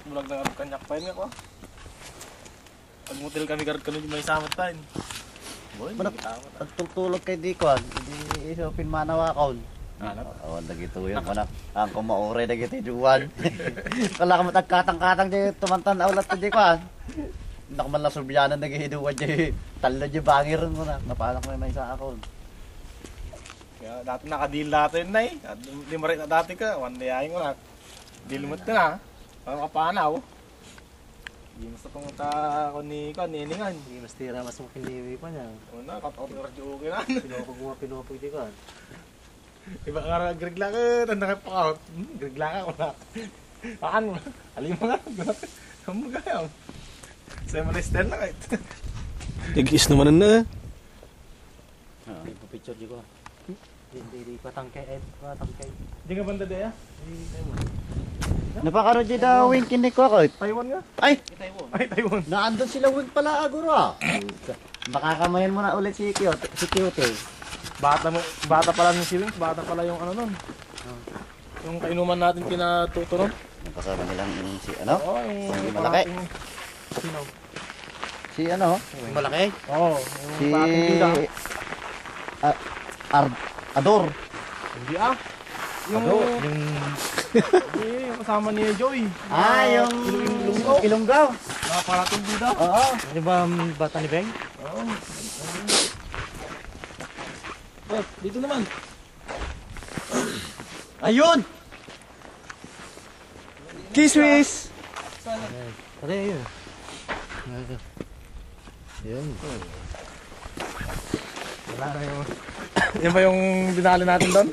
bulag na kanyak pa yun nga ko. Pag motel kami karot ka nun may samat tayo. Boy, Nagtultulog kay Dikon, hindi isopin manawa kaon. Oo, nagito yung anak. Ang kumaure nagito juwan. Kala ka matagkatang-katang di tumantan aulat to Dikon. Nakman lang subyanan naghihiduwan di talo di bangir mo na. Napalak may sa akon. Kaya dati nakadil natin na eh. Di marit na dati ka, one day ayong na. Dilmot ka na. Parang kapanaw. Hindi mas pumunta ako ni Niningan. Hindi mas tira, mas makiliwi pa niya. Una, kataot ng radyo okay na. Pinupog di ka. Iba nga, grigla ka, tanda ka pa out. Grigla ka, wala. Paan mo? Alim mo nga, kamu kayo. Sa'yo mo na style na kahit. Tigis naman na. Hindi ko picture di ko. Hindi patangkay. Hindi ka banda daya? Napakaroon di daw wing kinik ko ako. Taiwan nga? Ay! Taiwan. Naandun sila wing pala aguro ah. Baka kamayan mo na ulit si Cute. Bata pala ng silings, bata pala yung ano nun. Yung kainuman natin kinatuto nun. Yung kasama nilang si ano? Oo, yung Si malaki. Sino? Si ano? Malaki? Oo, Si yung bating bida. Ador. Hindi ah. Yung yung kasama ni Joy. Yung Ilonggaw. Mga parating bida. Oo. Ano ba ang bata ni Beng? Oo. Oh, dito naman. Ayun! Kiswis! Ano yun? Yun. Wala na yung... Yan ba yung binali natin doon?